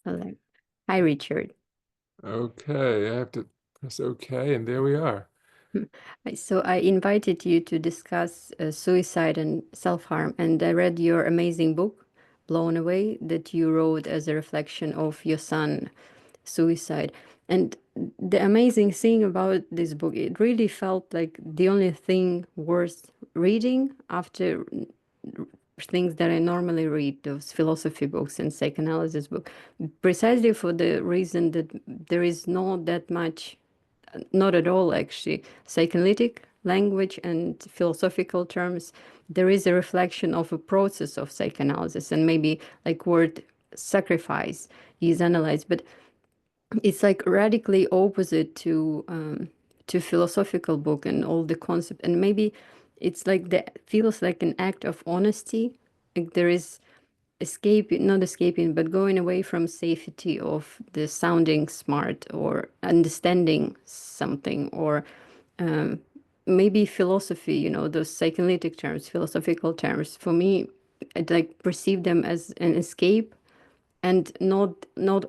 Hello. Hi, Richard. Okay, I have to press OK, and there we are. So I invited you to discuss suicide and self-harm, and I read your amazing book, Blown Away, that you wrote as a reflection of your son, suicide. And the amazing thing about this book, it really felt like the only thing worth reading after things that I normally read, those philosophy books and psychoanalysis books, precisely for the reason that there is not that much, not at all actually, psychoanalytic language and philosophical terms. There is a reflection of a process of psychoanalysis, and maybe like word sacrifice is analyzed, but it's like radically opposite to philosophical book and all the concept. And maybe it's like that feels like an act of honesty. Like there is escaping, not escaping, but going away from safety of the sounding smart or understanding something, or um, maybe philosophy, those psychoanalytic terms, philosophical terms. For me, I like perceive them as an escape and not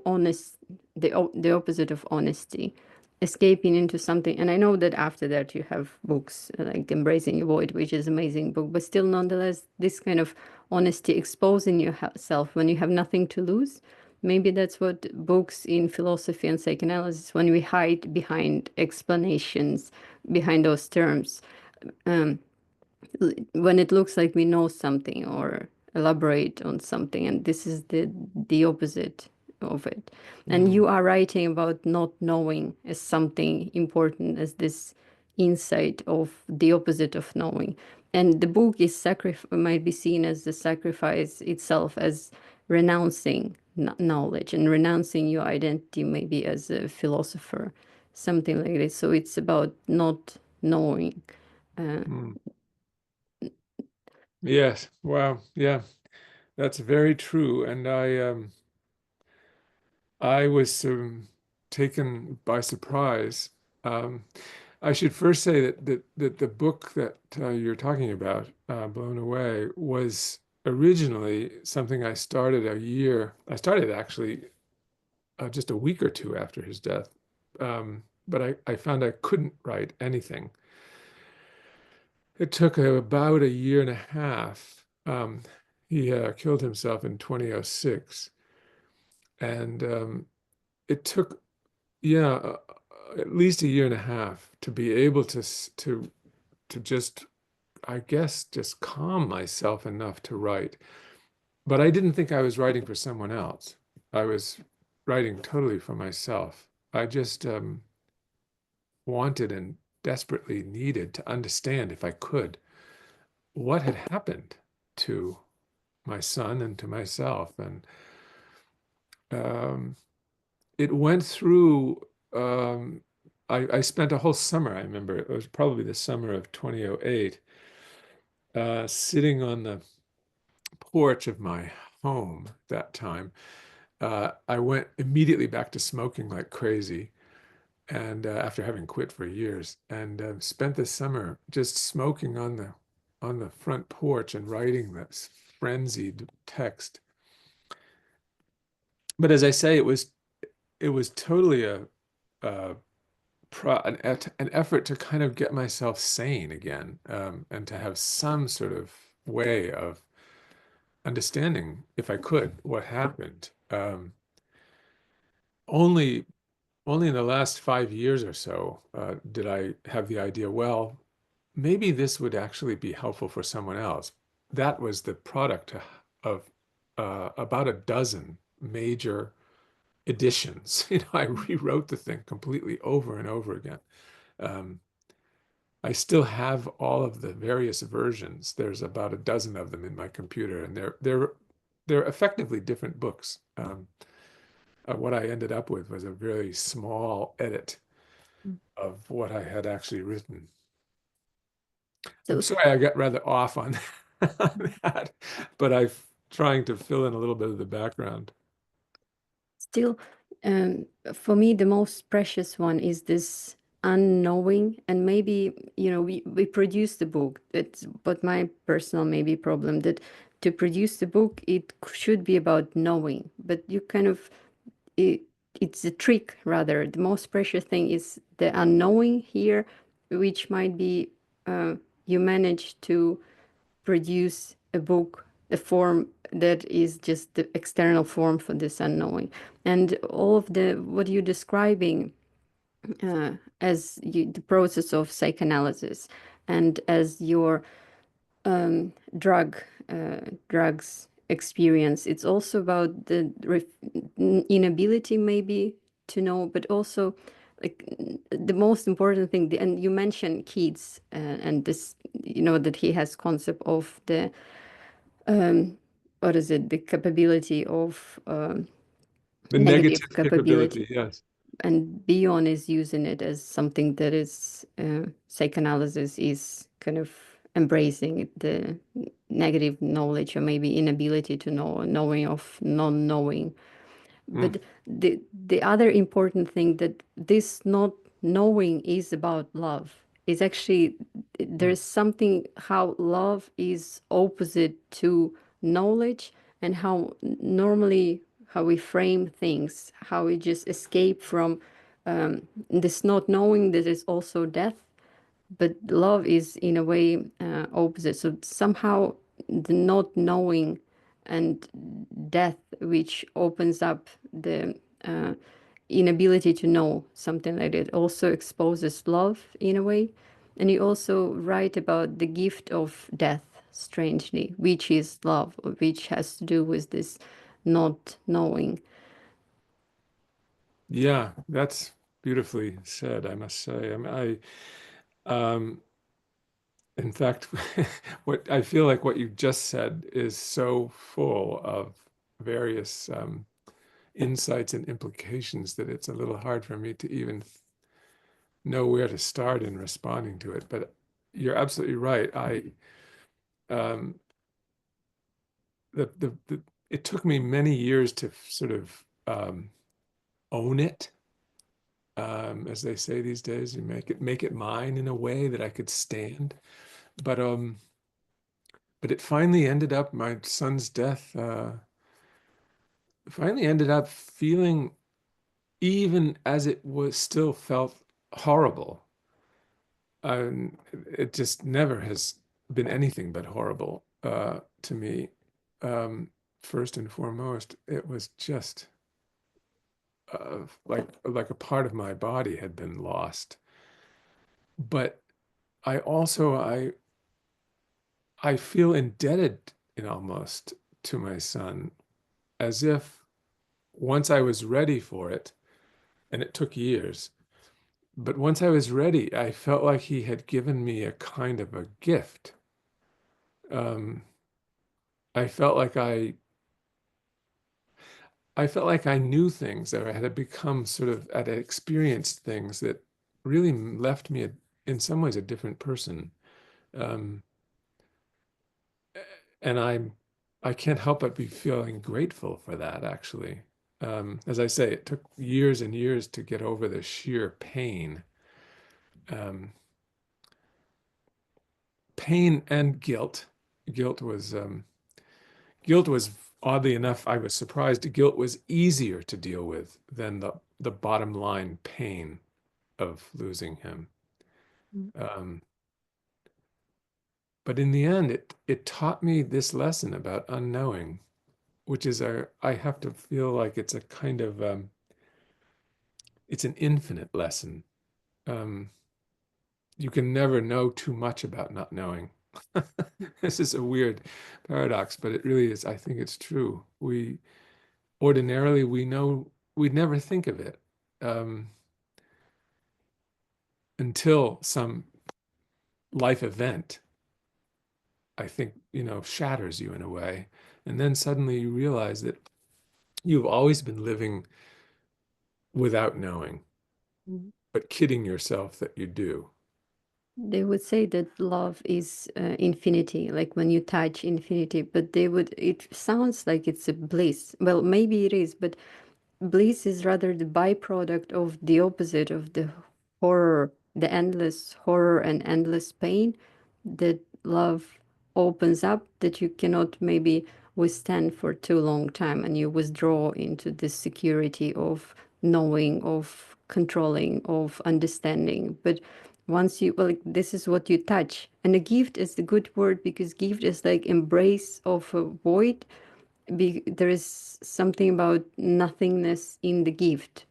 honest, the opposite of honesty, escaping into something. And I know that after that you have books like Embracing Your Void, which is amazing book, but still nonetheless this kind of honesty, exposing yourself when you have nothing to lose. Maybe that's what books in philosophy and psychoanalysis, when we hide behind explanations, behind those terms, um, when it looks like we know something or elaborate on something, and this is the opposite of it. And Hmm. you are writing about not knowing as something important, as this insight of the opposite of knowing. And the book is might be seen as the sacrifice itself, as renouncing knowledge and renouncing your identity, maybe as a philosopher, something like this. So it's about not knowing. uh, Hmm. Yes. Wow. Yeah, that's very true. And I was taken by surprise. Um, I should first say that the book that you're talking about, Blown Away, was originally something I started a year. I started actually just a week or two after his death. But I found I couldn't write anything. It took about a year and a half. He killed himself in 2006, and it took, yeah, at least a year and a half to be able to just, I guess, just calm myself enough to write. But I didn't think I was writing for someone else. I was writing totally for myself. I just wanted and desperately needed to understand, if I could, what had happened to my son and to myself. And um, it went through, um, I spent a whole summer, I remember, it was probably the summer of 2008, sitting on the porch of my home that time. I went immediately back to smoking like crazy. And after having quit for years, and spent the summer just smoking on the front porch and writing this frenzied text. But as I say, it was totally a an effort to kind of get myself sane again, and to have some sort of way of understanding, if I could, what happened. Only only in the last 5 years or so did I have the idea, well, maybe this would actually be helpful for someone else. That was the product of about a dozen major editions. I rewrote the thing completely over and over again. Um, I still have all of the various versions. There's about a dozen of them in my computer, and they're effectively different books. What I ended up with was a very small edit of what I had actually written. I'm So sorry I got rather off on, on that, but I'm trying to fill in a little bit of the background. still, for me, the most precious one is this unknowing. And maybe, we produce the book. That's but my personal maybe problem, that to produce the book, it should be about knowing. But you kind of it, it's a trick rather. The most precious thing is the unknowing here, which might be you manage to produce a book, a form that is just the external form for this unknowing. And all of the what you're describing as the process of psychoanalysis and as your drug drugs experience, it's also about the inability maybe to know, but also like the most important thing, and you mentioned kids and this, you know, that he has concept of the what is it, the capability of The negative negative capability, capability, yes. and Bion is using it as something that is psychoanalysis is kind of embracing the negative knowledge or maybe inability to know, knowing of non-knowing. Mm, But the other important thing that this not knowing is about love is actually mm, there's something how love is opposite to knowledge, and how normally how we frame things, how we just escape from this not knowing that is also death, but love is in a way opposite. So somehow the not knowing and death, which opens up the uh, inability to know something like that, also exposes love in a way. And you also write about the gift of death, strangely, which is love, which has to do with this not knowing. yeah, that's beautifully said, I must say. I mean, in fact, what I feel like what you just said is so full of various insights and implications that it's a little hard for me to even know where to start in responding to it. But you're absolutely right. Um, the it took me many years to sort of own it, as they say these days. You make it mine in a way that I could stand. But but it finally ended up, my son's death finally ended up feeling, even as it was still felt horrible. It just never has been anything but horrible to me. First and foremost, it was just like a part of my body had been lost. But I feel indebted in almost to my son, as if once I was ready for it, and it took years, but once I was ready, I felt like he had given me a kind of a gift. Um, I felt like I felt like I knew things, or I had become sort of, I had experienced things that really left me in some ways a different person. Um, and I can't help but be feeling grateful for that, actually. As I say, it took years and years to get over the sheer pain, um, pain and guilt. Guilt was guilt was oddly enough, I was surprised. Guilt was easier to deal with than the bottom line pain of losing him. Um, but in the end, it taught me this lesson about unknowing, which is I have to feel like it's a kind of it's an infinite lesson. Um, you can never know too much about not knowing. This is a weird paradox, but it really is. I think it's true. We ordinarily we know we'd never think of it um, until some life event, I think, shatters you in a way. And then suddenly you realize that you've always been living without knowing, Mhm. but kidding yourself that you do. They would say that love is infinity, like when you touch infinity, but they would, it sounds like it's a bliss. Well, maybe it is, but bliss is rather the byproduct of the opposite of the horror, the endless horror and endless pain that love opens up, that you cannot maybe withstand for too long time, and you withdraw into this security of knowing, of controlling, of understanding. But once you, well, like, this is what you touch. And a gift is the good word, because gift is like embrace of a void. There is something about nothingness in the gift.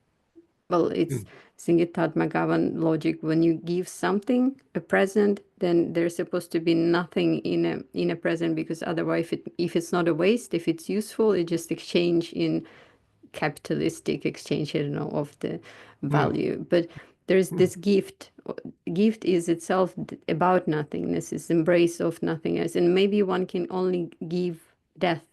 Well, it's Mm, Singitad Magavan logic. When you give something a present, then there's supposed to be nothing in a present, because otherwise, if it's not a waste, if it's useful, it just exchange in capitalistic exchange, I don't know, of the mm, value. But there's mm, this gift. Gift is itself about nothingness, is embrace of nothingness, and maybe one can only give death.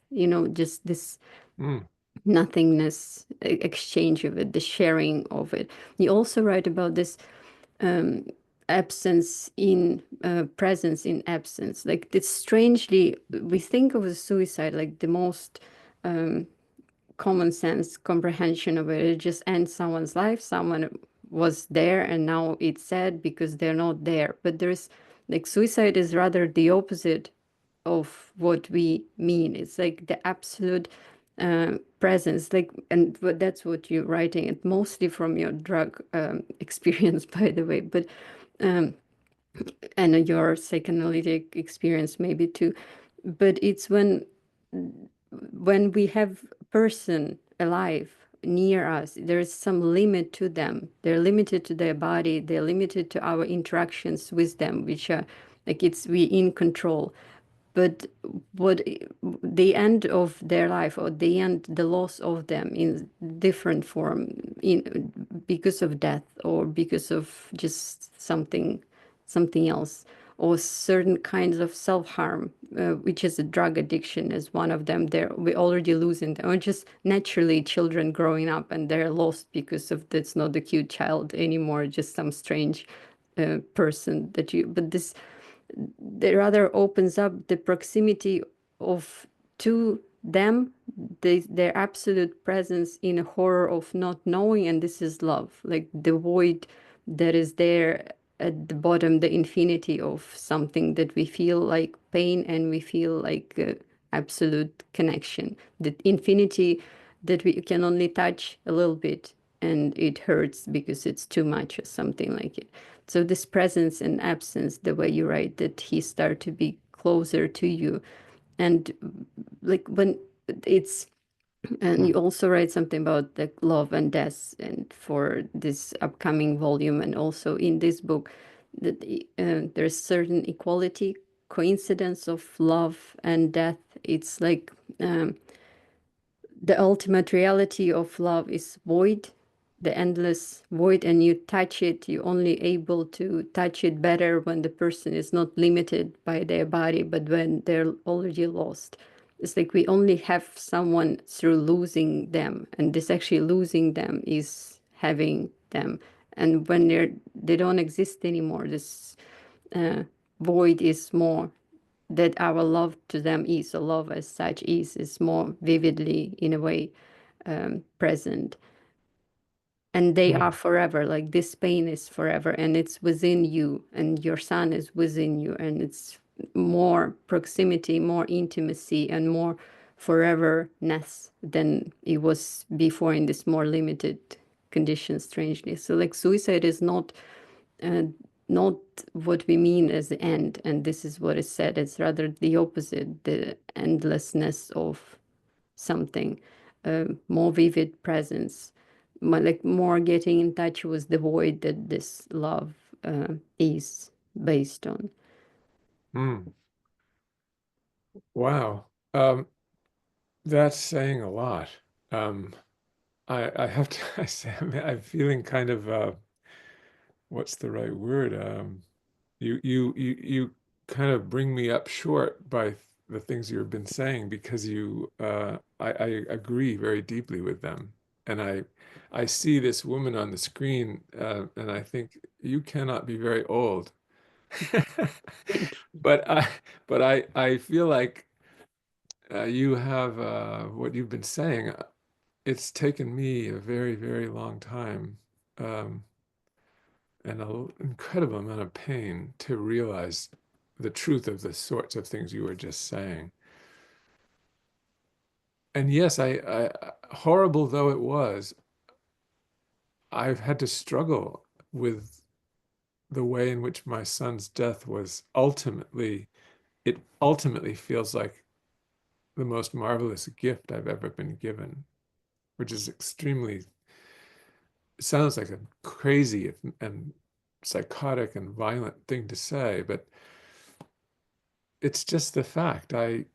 Just this mm, nothingness, exchange of it, the sharing of it. You also write about this absence in presence in absence. Like, it's strangely, we think of a suicide like the most common sense comprehension of it. It just ends someone's life. Someone was there and now it's sad because they're not there. But there's, like, suicide is rather the opposite of what we mean. It's like the absolute presence. Like, and that's what you're writing. It mostly from your drug experience, by the way. But and your psychoanalytic experience maybe too. But it's when we have a person alive near us, there is some limit to them. They're limited to their body, they're limited to our interactions with them, which are like, it's we in control. But what the end of their life, or the end, the loss of them in different form, in because of death, or because of just something else, or certain kinds of self-harm, which is a drug addiction as one of them. There we already losing them, or just naturally children growing up and they're lost because of that's not the cute child anymore, just some strange person that you. But this, that rather opens up the proximity of to them, their absolute presence in a horror of not knowing, and this is love, like the void that is there at the bottom, the infinity of something that we feel like pain, and we feel like absolute connection, the infinity that we can only touch a little bit, and it hurts because it's too much or something like it. So this presence and absence, the way you write that he started to be closer to you, and like when it's, and you mm, also write something about the love and death, and for this upcoming volume, and also in this book, that there's certain equality, coincidence of love and death. It's like the ultimate reality of love is void, the endless void, and you touch it, you only able to touch it better when the person is not limited by their body, but when they're already lost. It's like we only have someone through losing them, and this actually losing them is having them. And when they don't exist anymore, this void is more, that our love to them is, or love as such is more vividly in a way present, and they are mm, forever. Like, this pain is forever, and it's within you, and your son is within you, and it's more proximity, more intimacy, and more foreverness than it was before in this more limited condition, strangely. So, like, suicide is uh, not what we mean as the end, and this is what is said. It's rather the opposite, the endlessness of something, more vivid presence, like more getting in touch with the void that this love is based on. mm. Wow. That's saying a lot. Um, I have to I say, I'm feeling kind of what's the right word? You kind of bring me up short by the things you've been saying, because I agree very deeply with them. And I see this woman on the screen, and I think you cannot be very old. Thank But I feel like you have what you've been saying. It's taken me a very, very long time, um, and an incredible amount of pain to realize the truth of the sorts of things you were just saying. and yes, horrible though it was, I've had to struggle with the way in which my son's death was ultimately, it ultimately feels like the most marvelous gift I've ever been given, which is extremely, sounds like a crazy and psychotic and violent thing to say, but it's just the fact. It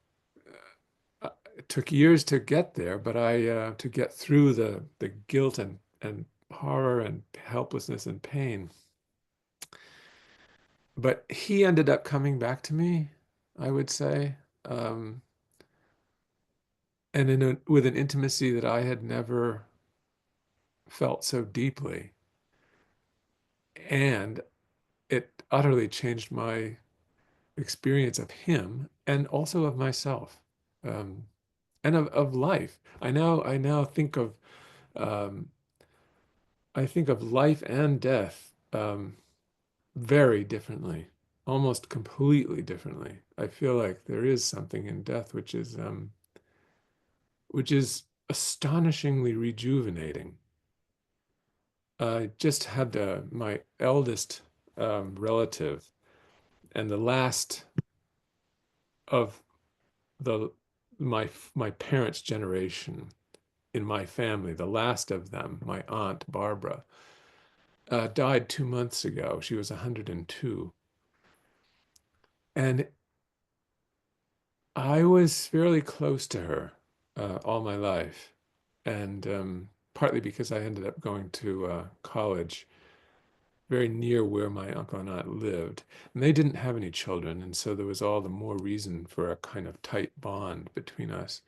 took years to get there, but to get through the guilt and horror and helplessness and pain. But he ended up coming back to me, I would say, um, and with an intimacy that I had never felt so deeply, and it utterly changed my experience of him and also of myself, um, and of life. I now um, think of life and death very differently, almost completely differently. I feel like there is something in death which is astonishingly rejuvenating. I just had my eldest relative and the last of the my parents' generation in my family, the last of them, my aunt Barbara, died 2 months ago. She was 102, and I was fairly close to her all my life, and partly because I ended up going to college very near where my uncle and aunt lived. And they didn't have any children, and so there was all the more reason for a kind of tight bond between us.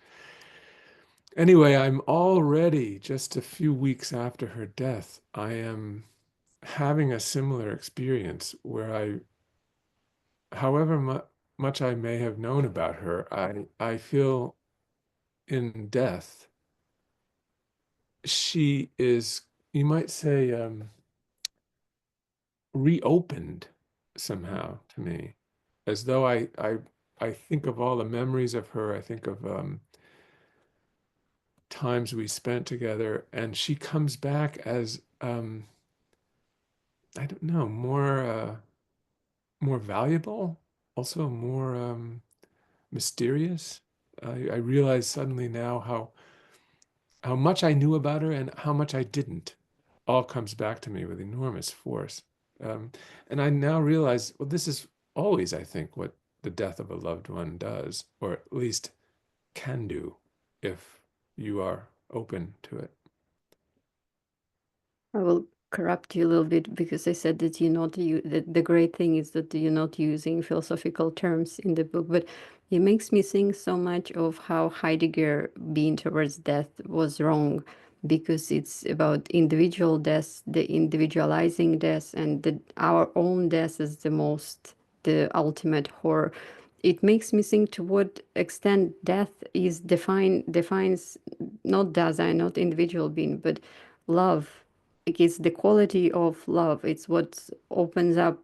Anyway, I'm already just a few weeks after her death, I am having a similar experience where however much I may have known about her, I feel in death, she is, you might say, reopened somehow to me, as though I think of all the memories of her. I think of times we spent together, and she comes back as I don't know, more valuable, also more mysterious. I realize suddenly now how much I knew about her and how much I didn't. All comes back to me with enormous force. Um, and I now realize, well, this is always, I think, what the death of a loved one does, or at least can do, if you are open to it. I will corrupt you a little bit because I said that you're not you that the great thing is that you're not using philosophical terms in the book, but it makes me think so much of how Heidegger being towards death was wrong because it's about individual death, the individualizing death, and our own death is the ultimate horror. It makes me think to what extent death is defines not Dasein, not individual being, but love. Like it's the quality of love. It's what opens up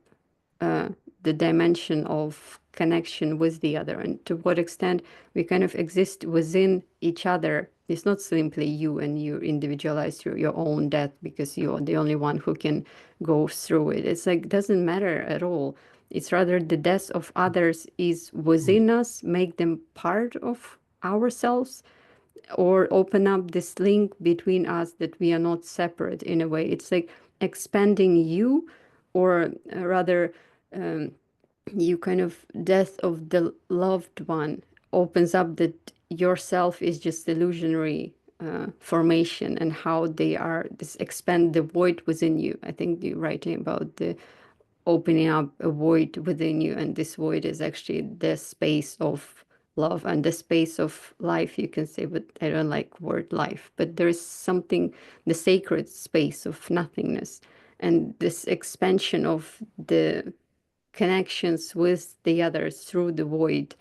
uh, the dimension of connection with the other, and to what extent we kind of exist within each other. It's not simply you and you individualize your own death because you're the only one who can go through it. It's like doesn't matter at all. It's rather the death of others is Mm, within us, make them part of ourselves, or open up this link between us that we are not separate in a way. It's like expanding you, or rather, um, you kind of death of the loved one opens up that yourself is just illusionary formation, and how they are this expand the void within you. I think you're writing about the opening up a void within you, and this void is actually the space of love and the space of life, you can say, but I don't like word life, but there is something, the sacred space of nothingness, and this expansion of the connections with the others through the void,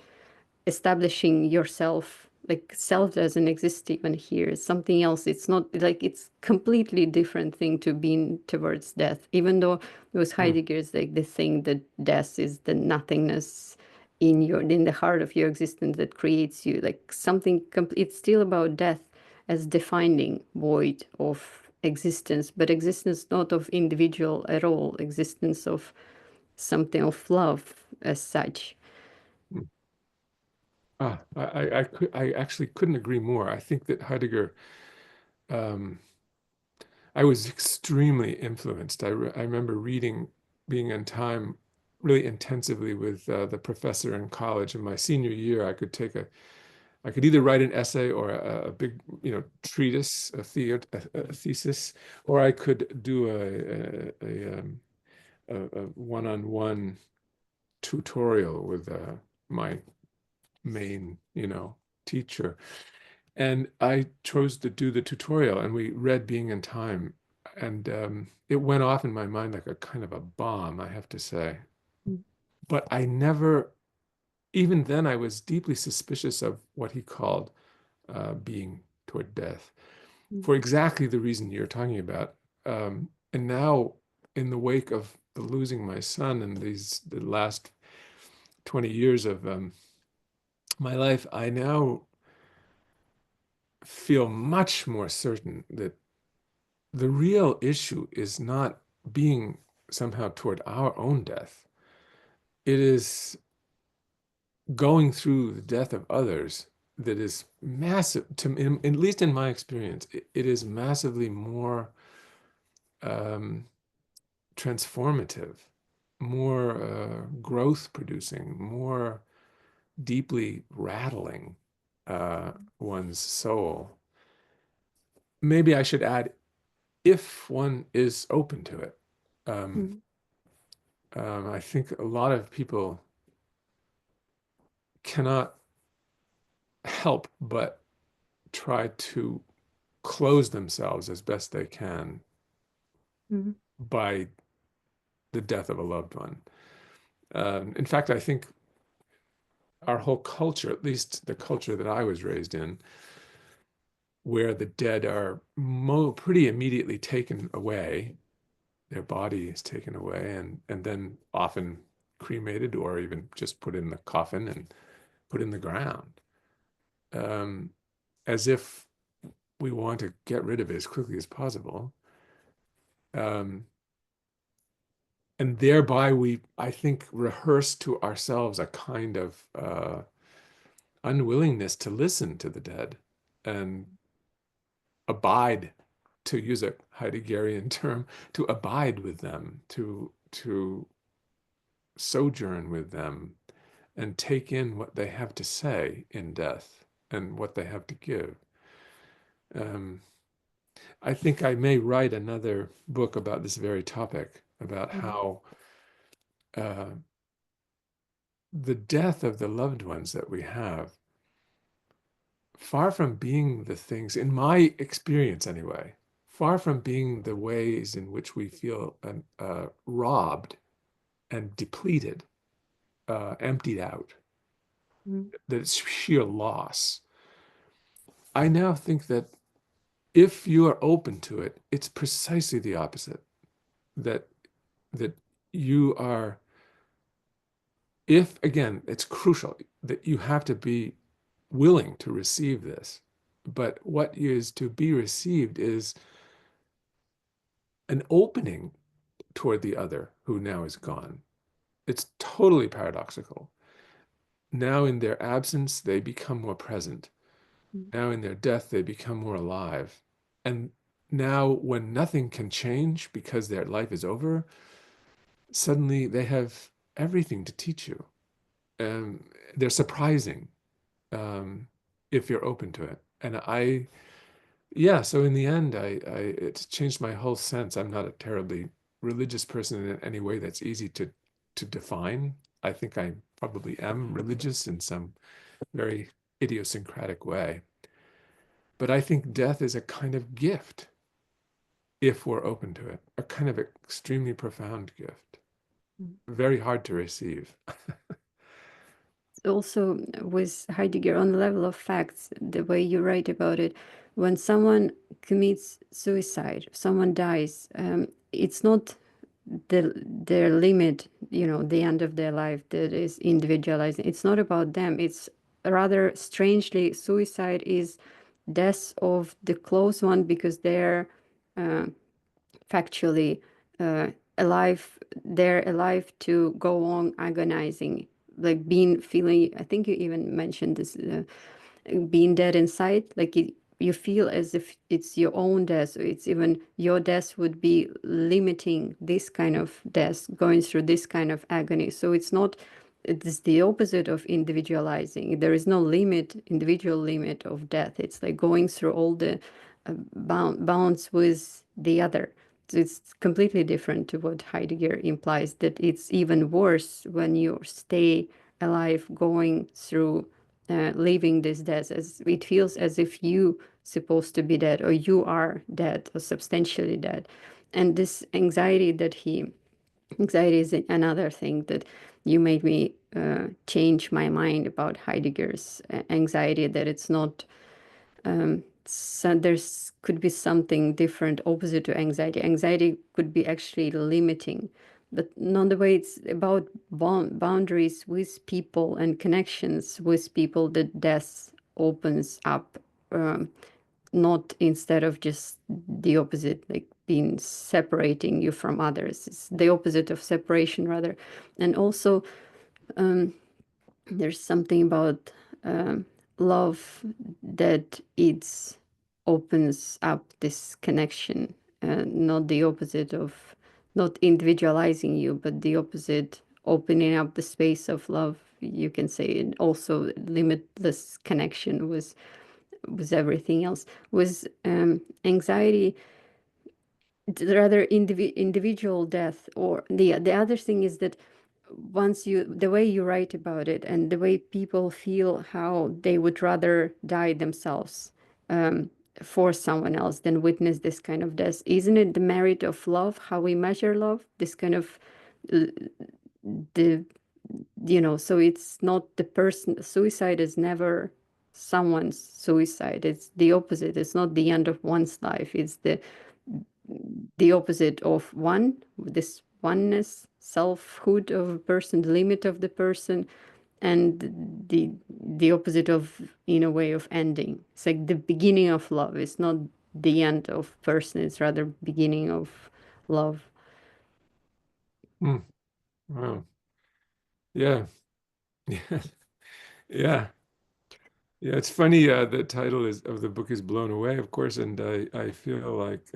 establishing yourself. Like self doesn't exist even here, it's something else. It's not like it's completely different thing to being towards death, even though it was mm, Heidegger's like the thing that death is the nothingness, in the heart of your existence that creates you, like something it's still about death as defining void of existence, but existence not of individual at all, existence of something of love as such. Mm. I actually couldn't agree more. I think that Heidegger, um, I was extremely influenced. I remember reading Being in Time really intensively with the professor in college. In my senior year, I could either write an essay or a big, treatise, a thesis, or I could do a one-on-one tutorial with my main, teacher. And I chose to do the tutorial, and we read Being in Time, and it went off in my mind like a kind of a bomb, I have to say. But I never, even then, I was deeply suspicious of what he called being toward death, for exactly the reason you're talking about. And now, in the wake of the losing my son and the last 20 years of my life, I now feel much more certain that the real issue is not being somehow toward our own death. It is going through the death of others that is massive, at least in my experience, it is massively more um, transformative, more growth producing, more deeply rattling one's soul. Maybe I should add, if one is open to it. Um, Mm, I think a lot of people cannot help but try to close themselves as best they can mm, by the death of a loved one. In fact, I think our whole culture, at least the culture that I was raised in, where the dead are pretty immediately taken away, their body is taken away, and then often cremated or even just put in the coffin and put in the ground, um, as if we want to get rid of it as quickly as possible. Um, and thereby we, I think, rehearse to ourselves a kind of unwillingness to listen to the dead and abide, to use a Heideggerian term, to abide with them, to sojourn with them and take in what they have to say in death and what they have to give. Um, I think I may write another book about this very topic, about mm, how uh, the death of the loved ones that we have, far from being the things, in my experience anyway, far from being the ways in which we feel robbed and depleted, emptied out, mm, that it's sheer loss. I now think that if you are open to it, it's precisely the opposite. That that you are, if again, it's crucial that you have to be willing to receive this. But what is to be received is an opening toward the other who now is gone. It's totally paradoxical. Now, in their absence, they become more present. mm, Now, in their death, they become more alive. And now, when nothing can change because their life is over, suddenly they have everything to teach you. And they're surprising um, if you're open to it. And yeah, so in the end, it's changed my whole sense. I'm not a terribly religious person in any way that's easy to define. I think I probably am religious in some very idiosyncratic way. But I think death is a kind of gift if we're open to it, a kind of extremely profound gift, mm. very hard to receive. Also, with Heidegger, on the level of facts, the way you write about it, when someone commits suicide, someone dies, it's not their limit, the end of their life that is individualizing. It's not about them. It's rather strangely, suicide is death of the close one because they're factually uh, alive. They're alive to go on agonizing, like being feeling. I think you even mentioned this. Being dead inside, like you feel as if it's your own death. So it's even your death would be limiting this kind of death, going through this kind of agony. So it's the opposite of individualizing. There is no limit, individual limit of death. It's like going through all the bounds with the other. So it's completely different to what Heidegger implies, that it's even worse when you stay alive going through living this death, as it feels as if you supposed to be dead, or you are dead or substantially dead. And this anxiety is another thing that you made me change my mind about Heidegger's anxiety, that it's not so there's could be something different opposite to anxiety. Anxiety could be actually limiting, but none the way it's about boundaries with people and connections with people that death opens up, um, not instead of just the opposite, like being separating you from others. It's the opposite of separation rather. And also there's something about love that it opens up this connection, not the opposite of not individualizing you, but the opposite, opening up the space of love, you can say, and also limitless connection with everything else. With anxiety, rather individual death. Or the other thing is that once you the way you write about it and the way people feel how they would rather die themselves for someone else than witness this kind of death, isn't it the merit of love, how we measure love, this kind of the so it's not the person. Suicide is never someone's suicide. It's the opposite. It's not the end of one's life. It's the opposite of this oneness, selfhood of a person, the limit of the person, and the opposite of, in a way, of ending. It's like the beginning of love. It's not the end of person. It's rather beginning of love. Hmm. Wow. Yeah. Yeah. Yeah. Yeah. It's funny. The title is of the book is Blown Away, of course, and I feel like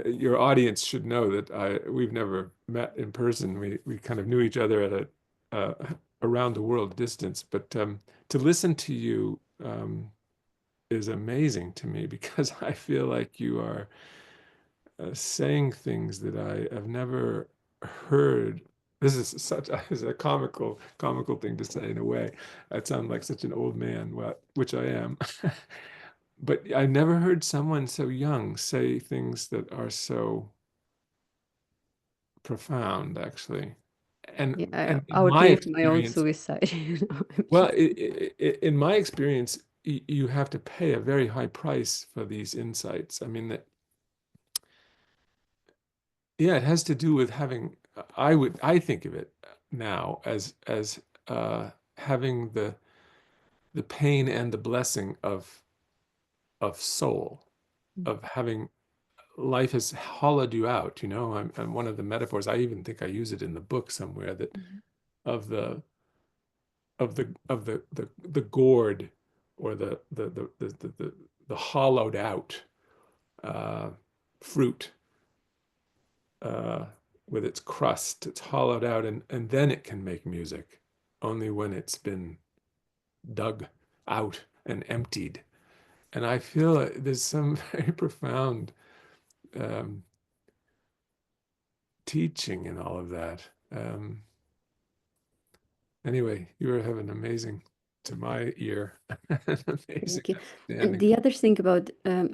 your audience should know that we've never met in person. We kind of knew each other at a around the world distance, but to listen to you is amazing to me because I feel like you are saying things that I have never heard. This is such is a comical thing to say in a way. I sound like such an old man, which I am. But I never heard someone so young say things that are so profound, actually. Yeah, And I in my outlived my own experience, suicide. well, in my experience, you have to pay a very high price for these insights. I mean, that yeah, it has to do with having. I think of it now as having the pain and the blessing of soul, of having life has hollowed you out. And one of the metaphors, I even think I use it in the book somewhere, that of the gourd, or the hollowed out uh, fruit, uh, with its crust. It's hollowed out, and then it can make music, only when it's been dug out and emptied. And I feel there's some very profound um, teaching in all of that. Anyway, you have an amazing, to my ear, an amazing Thank you. And understanding. the other thing about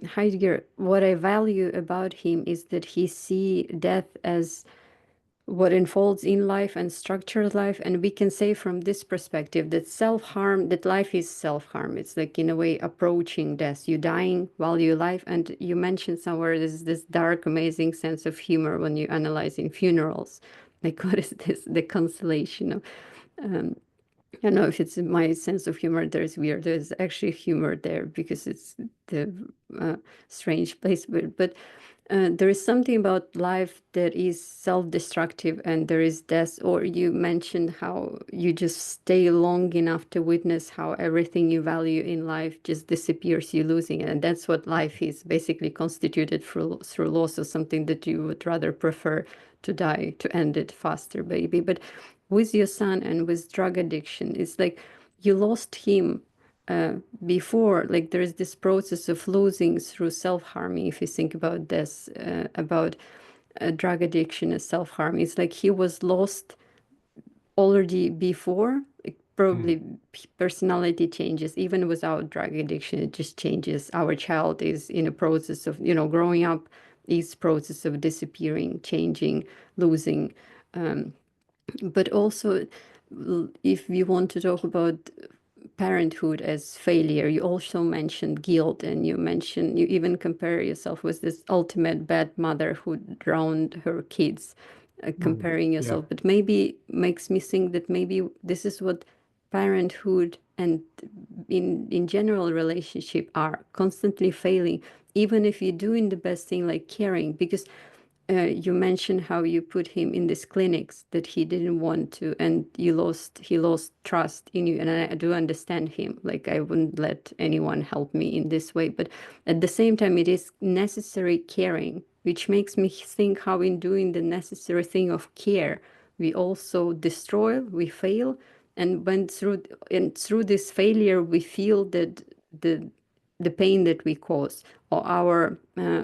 Heidegger, what I value about him is that he see death as what unfolds in life and structures life. And we can say from this perspective that self-harm, that life is self-harm. It's like in a way approaching death. You dying while you're alive. And you mentioned somewhere this dark, amazing sense of humor when you analyze in funerals. Like what is this? The consolation of I don't know if it's my sense of humor there's weird. There's actually humor there because it's the uh, strange place. But there is something about life that is self-destructive and there is death. Or you mentioned how you just stay long enough to witness how everything you value in life just disappears, you losing it. And that's what life is basically constituted through loss of something that you would rather prefer to die, to end it faster, baby. But with your son and with drug addiction, it's like you lost him uh, before. Like there is this process of losing through self-harming. If you think about this, about drug addiction as self-harm, it's like he was lost already before. Like Mm, probably personality changes even without drug addiction. It just changes. Our child is in a process of, growing up, is process of disappearing, changing, losing. But also, if you want to talk about parenthood as failure, you also mentioned guilt, and you even compare yourself with this ultimate bad mother who drowned her kids, mm, comparing yeah. yourself. But maybe makes me think that maybe this is what parenthood and in general relationship are constantly failing, even if you're doing the best thing like caring. Because you mentioned how you put him in these clinics that he didn't want to, and he lost trust in you. And I do understand him. Like I wouldn't let anyone help me in this way, but at the same time, it is necessary caring, which makes me think how in doing the necessary thing of care, we also destroy, we fail, and through this failure, we feel that the the pain that we cause or our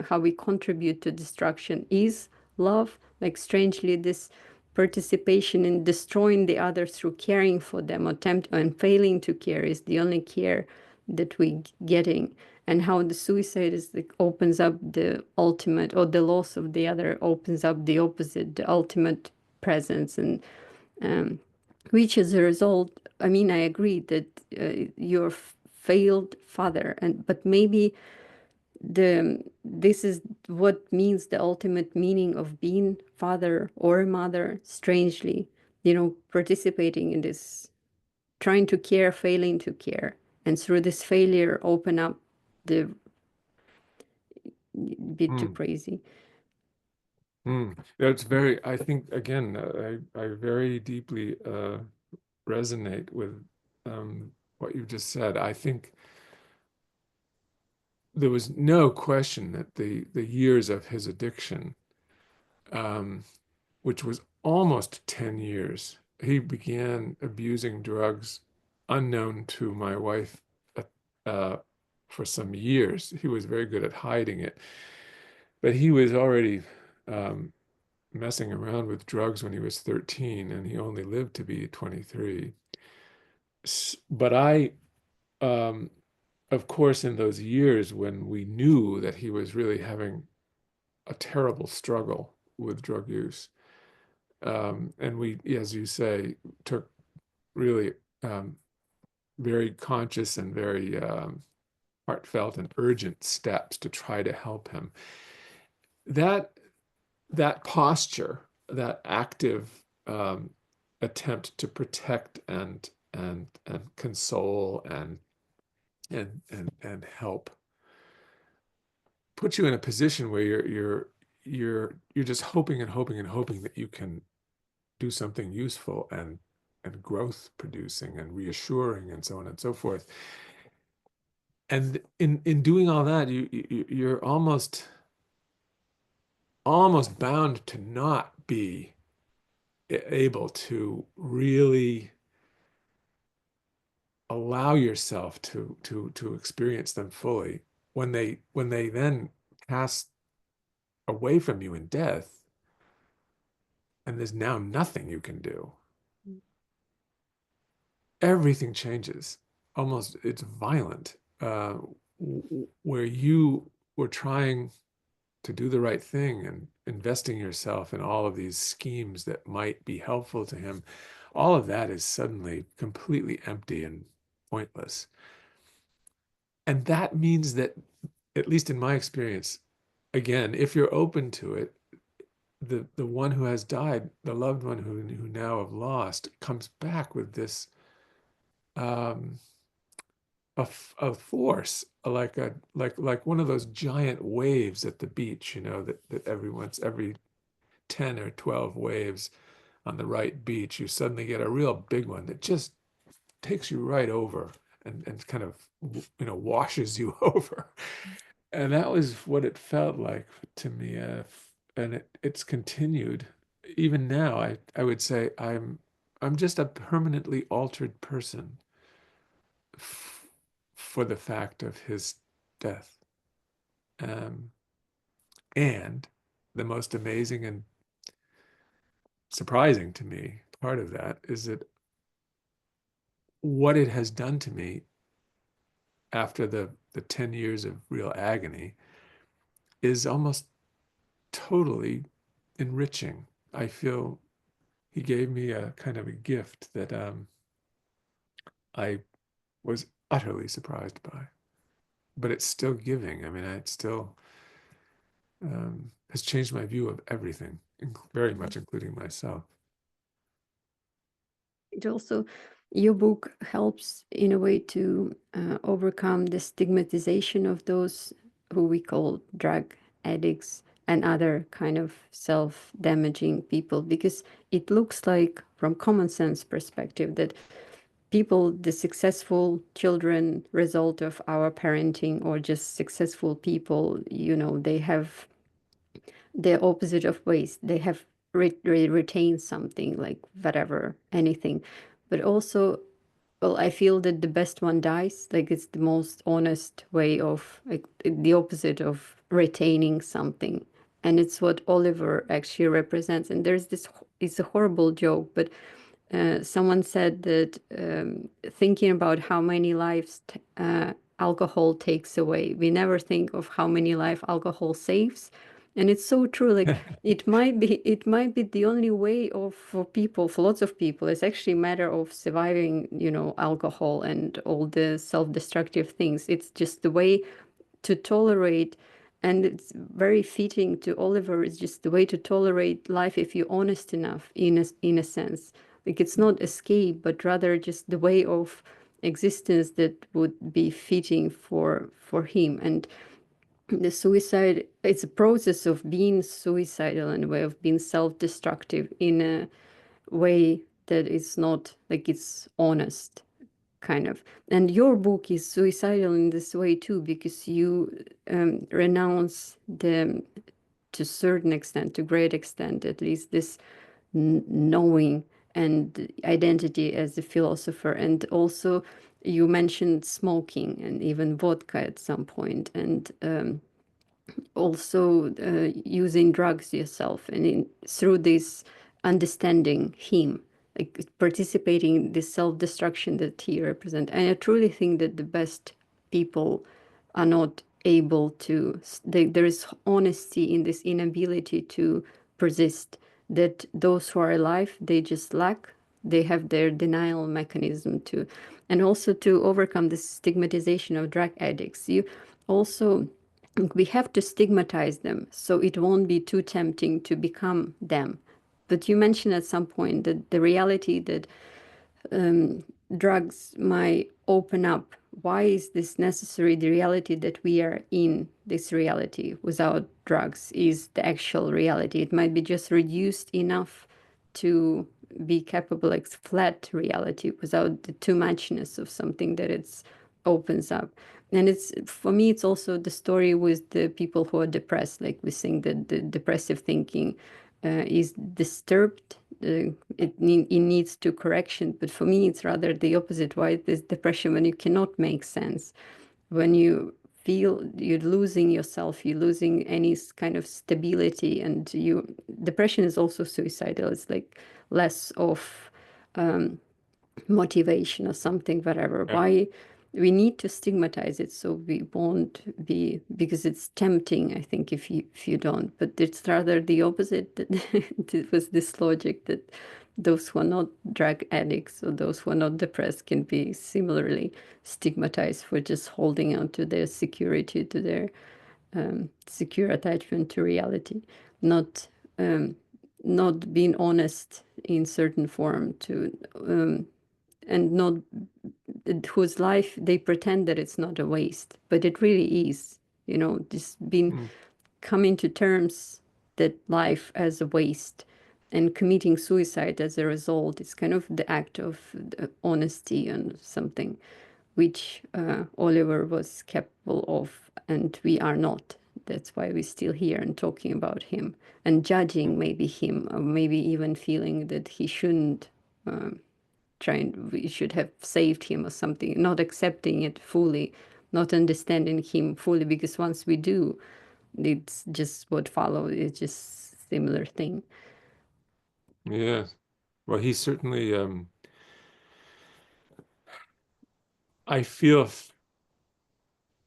how we contribute to destruction is love. Like strangely, this participation in destroying the other through caring for them, attempt and failing to care, is the only care that we getting. And how the suicide is like opens up the ultimate, or the loss of the other opens up the opposite, the ultimate presence. And um, which as a result, I mean, I agree that your failed father, and but maybe this is what means the ultimate meaning of being father or mother. Strangely, participating in this, trying to care, failing to care, and through this failure, open up the bit too Mm, crazy. mm. Yeah, it's very, I think, again, I very deeply resonate with what you just said. I think there was no question that the years of his addiction, um, which was almost 10 years, he began abusing drugs unknown to my wife uh, for some years. He was very good at hiding it, but he was already um, messing around with drugs when he was 13, and he only lived to be 23. But um, of course, in those years when we knew that he was really having a terrible struggle with drug use, and we, as you say, took really um, very conscious and very heartfelt and urgent steps to try to help him. That that posture, that active attempt to protect and console and help puts you in a position where you're just hoping and hoping and hoping that you can do something useful and growth producing and reassuring and so on and so forth. And in doing all that, you're almost bound to not be able to really allow yourself to experience them fully when they then pass away from you in death, and there's now nothing you can do. Everything changes. Almost, it's violent. Where you were trying to do the right thing investing yourself in all of these schemes that might be helpful to him, all of that is suddenly completely empty and pointless. And that means that, at least in my experience, again, if you're open to it, the one who has died, the loved one who now have lost, comes back with this um, a force, like one of those giant waves at the beach, that every 10 or 12 waves on the right beach, you suddenly get a real big one that just takes you right over and kind of washes you over. And that was what it felt like to me. And it's continued. Even now, I would say I'm just a permanently altered person for the fact of his death. Um, and the most amazing and surprising to me part of that is that what it has done to me after the 10 years of real agony is almost totally enriching. I feel he gave me a kind of a gift that I was utterly surprised by, but it's still giving. I mean, it still has changed my view of everything, very much including myself. It also, your book helps in a way to overcome the stigmatization of those who we call drug addicts and other kind of self-damaging people, because it looks like, from common sense perspective, that people, the successful children result of our parenting, or just successful people, they have the opposite of waste. They have retained something, like whatever, anything. But also, well, I feel that the best one dies. Like, it's the most honest way of, like, the opposite of retaining something. And it's what Oliver actually represents. And there's this, it's a horrible joke, but someone said that, thinking about how many lives alcohol takes away, we never think of how many life alcohol saves. And it's so true. Like, it might be the only way of, for people, for lots of people, it's actually a matter of surviving, alcohol and all the self-destructive things. It's just the way to tolerate, and it's very fitting to Oliver. It's just the way to tolerate life if you're honest enough, in a sense. Like, it's not escape, but rather just the way of existence that would be fitting for him. And the suicide, it's a process of being suicidal, and a way of being self-destructive in a way that is not, like, it's honest, kind of. And your book is suicidal in this way too, because you renounce the, to certain extent, to great extent at least, this knowing and identity as a philosopher. And also, you mentioned smoking and even vodka at some point, and also using drugs yourself, and through this understanding him, like participating in this self-destruction that he represents. And I truly think that the best people are not able to, there is honesty in this inability to persist, that those who are alive, they just lack, they have their denial mechanism to, and also to overcome this stigmatization of drug addicts. You also, we have to stigmatize them so it won't be too tempting to become them. But you mentioned at some point that the reality that drugs might open up. Why is this necessary? The reality that we are in, this reality without drugs, is the actual reality. It might be just reduced enough to be capable, like flat reality, without the too muchness of something that it opens up. And it's, for me, it's also the story with the people who are depressed. Like, we think that the depressive thinking is disturbed. It needs to correction. But for me, it's rather the opposite. Why this depression? When you cannot make sense, when you feel you're losing yourself, you're losing any kind of stability, and depression is also suicidal. It's like less of motivation or something, whatever. Yeah. Why? we need to stigmatize it so we won't be, because it's tempting, I think, if you don't. But it's rather the opposite. That it was this logic that those who are not drug addicts or those who are not depressed can be similarly stigmatized for just holding on to their security, to their secure attachment to reality, not um, not being honest in certain form to and not whose life they pretend that it's not a waste, but it really is. Just being Mm. coming to terms that life as a waste and committing suicide as a result is kind of the act of honesty and something which Oliver was capable of, and we are not. That's why we're still here and talking about him and judging maybe him, or maybe even feeling that he shouldn't we should have saved him or something, not accepting it fully, not understanding him fully, because once we do, it's just what follows. It's just similar thing. Yeah. Well, he certainly, I feel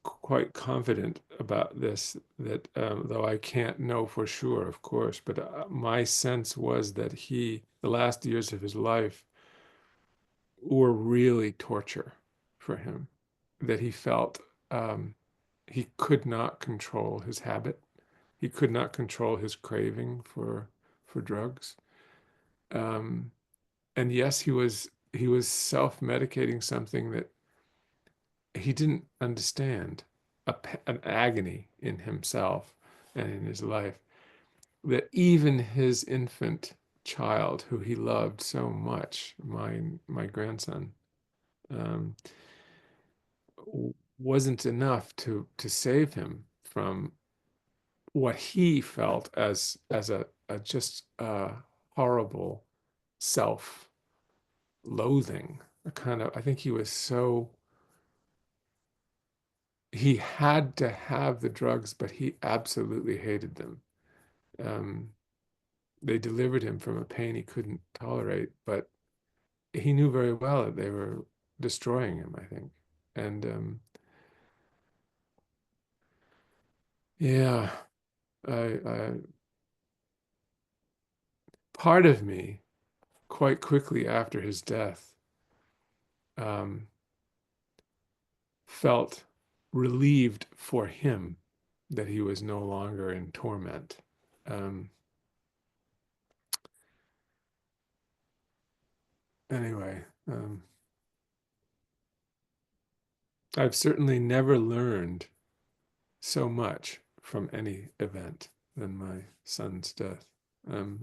quite confident about this, that though I can't know for sure, of course, but my sense was that the last years of his life were really torture for him, that he felt he could not control his habit. He could not control his craving for drugs. Um, and yes, he was self-medicating something that he didn't understand, an agony in himself and in his life that even his infant child, who he loved so much, my grandson, um, wasn't enough to save him from what he felt as a just horrible self-loathing. A kind of, I think he had to have the drugs, but he absolutely hated them. Um, they delivered him from a pain he couldn't tolerate, but he knew very well that they were destroying him, I think. And yeah, I part of me quite quickly after his death um, felt relieved for him that he was no longer in torment. Um, anyway, I've certainly never learned so much from any event than my son's death.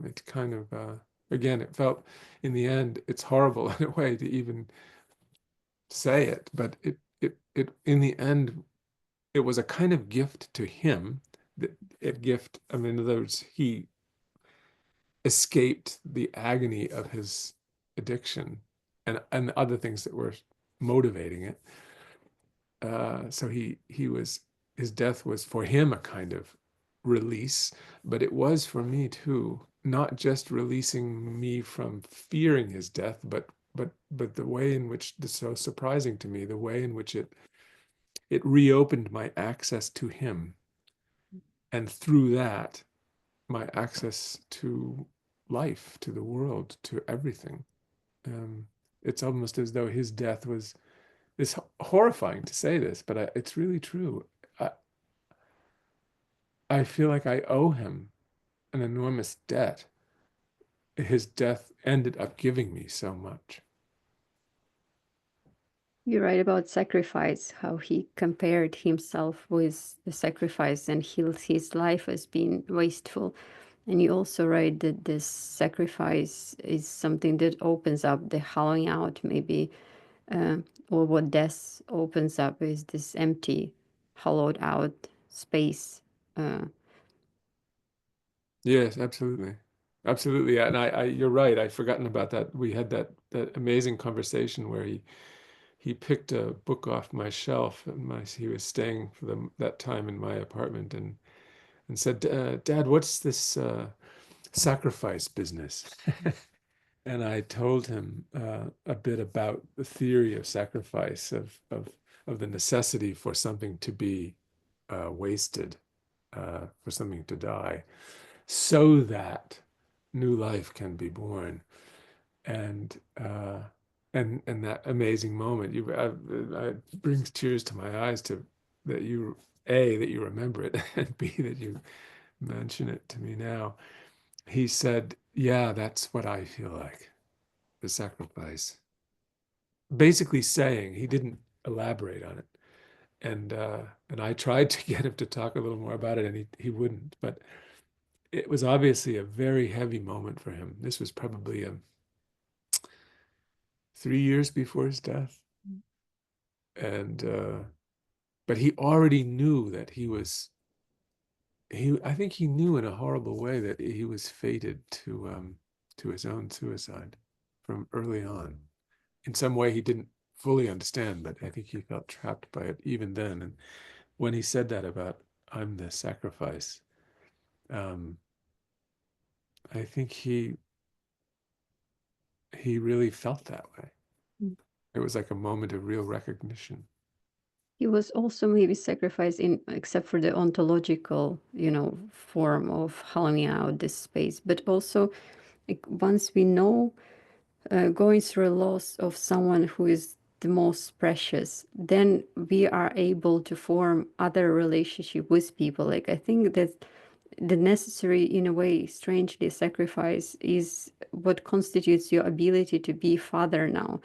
It kind of, again, it felt, in the end, it's horrible in a way to even say it, but in the end, it was a kind of gift to him. That it gift, I mean, in other words, he escaped the agony of his addiction and other things that were motivating it. So his death was for him a kind of release, but it was for me too, not just releasing me from fearing his death, but the way in which, this is so surprising to me, the way in which it reopened my access to him, and through that, my access to life, to the world, to everything. Um, it's almost as though his death was, it's horrifying to say this, but it's really true. I, I feel like I owe him an enormous debt. His death ended up giving me so much. You're right about sacrifice, how he compared himself with the sacrifice and his life as being wasteful. And you also write that this sacrifice is something that opens up the hollowing out, maybe, uh, or what death opens up is this empty, hollowed out space. Uh, Yes, absolutely. Absolutely. Yeah, and you're right. I'd forgotten about that. We had that amazing conversation where he picked a book off my shelf, and he was staying for that time in my apartment, and said, "Dad, what's this sacrifice business?" And I told him a bit about the theory of sacrifice, of of the necessity for something to be wasted, for something to die, so that new life can be born. And and that amazing moment, it brings tears to my eyes to that you that you remember it, and B, that you mention it to me now. He said, "Yeah, that's what I feel like, the sacrifice." Basically saying, he didn't elaborate on it, and I tried to get him to talk a little more about it, and he wouldn't. But it was obviously a very heavy moment for him. This was probably 3 years before his death, and but he already knew that he I think he knew in a horrible way that he was fated to his own suicide from early on. In some way he didn't fully understand, but I think he felt trapped by it even then. And when he said that about "I'm the sacrifice," um, I think he really felt that way. It was like a moment of real recognition. He was also maybe sacrificed in, except for the ontological, form of hollowing out this space, but also like, once we know, going through a loss of someone who is the most precious, then we are able to form other relationship with people. Like I think that the necessary, in a way, strangely, sacrifice is what constitutes your ability to be father now,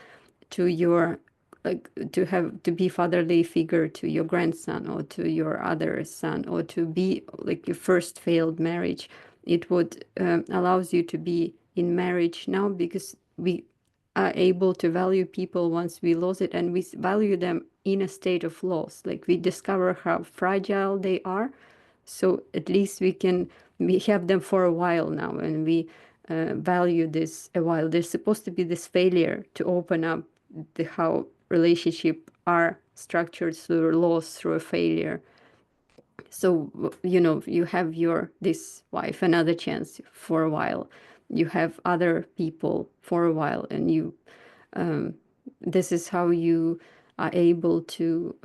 to your, like, to have to be fatherly figure to your grandson or to your other son, or to be like your first failed marriage. It would allows you to be in marriage now, because we are able to value people once we lose it, and we value them in a state of loss. Like we discover how fragile they are, so at least we have them for a while now, and we value this a while. There's supposed to be this failure to open up the how relationship are structured through loss, through a failure. So you have your this wife another chance for a while, you have other people for a while, and you this is how you are able to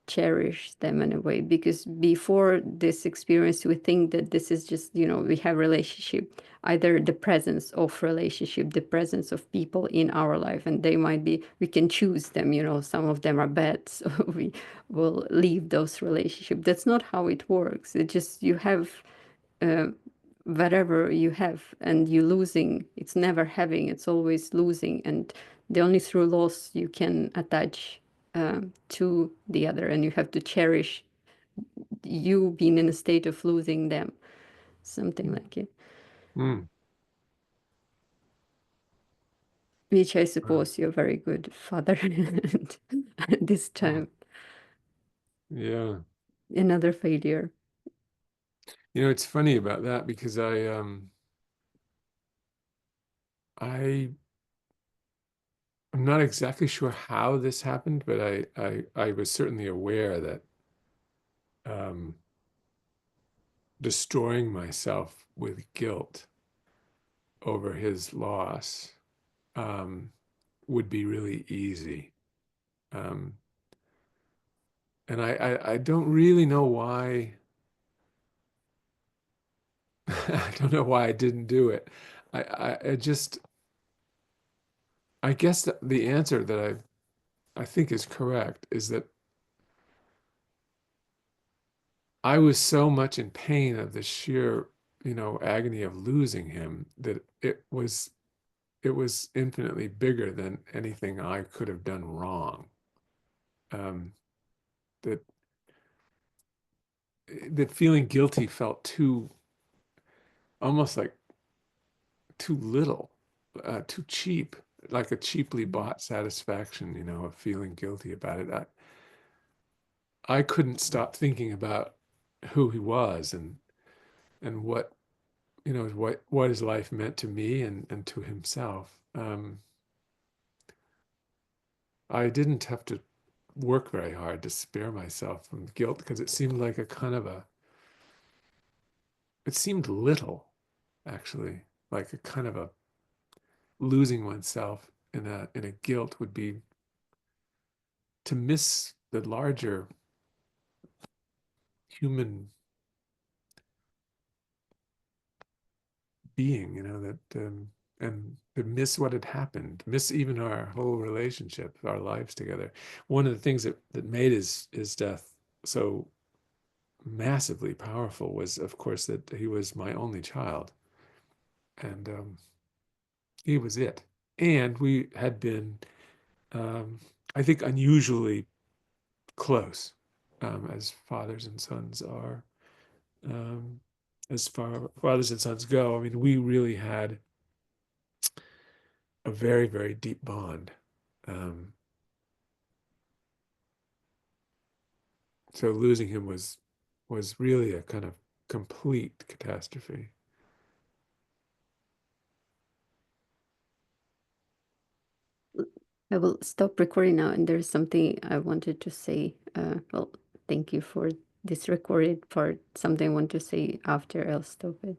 cherish them in a way, because before this experience we think that this is just, we have relationship, either the presence of relationship, the presence of people in our life, and they might be, we can choose them, some of them are bad, so we will leave those relationships. That's not how it works. It just, you have uh, whatever you have, and you losing, it's never having, it's always losing, and the only through loss you can attach to the other, and you have to cherish you being in a state of losing them, something like it, Mm. which I Wow. suppose you're a very good father. And this Mm. time Yeah. another failure. It's funny about that because I'm not exactly sure how this happened, but I was certainly aware that um, destroying myself with guilt over his loss um, would be really easy. Um, and I don't really know why. I don't know why I didn't do it. I just, I guess that the answer that I think is correct is that I was so much in pain of the sheer, agony of losing him that it was infinitely bigger than anything I could have done wrong. Um, that that feeling guilty felt too, almost like too little, too cheap, like a cheaply bought satisfaction, of feeling guilty about it. I couldn't stop thinking about who he was, and what his life meant to me and to himself. I didn't have to work very hard to spare myself from guilt because it seemed like a kind of it seemed little, actually, like a kind of a losing oneself in a guilt would be to miss the larger human being, and to miss what had happened, miss even our whole relationship, our lives together. One of the things that made his death so massively powerful was, of course, that he was my only child, and he was it. And we had been, um, I think, unusually close, as fathers and sons are. Um, as far fathers and sons go, I mean, we really had a very, very deep bond. Um, so losing him was really a kind of complete catastrophe. I will stop recording now, and there's something I wanted to say. Well, thank you for this recorded part. Something I want to say after I'll stop it.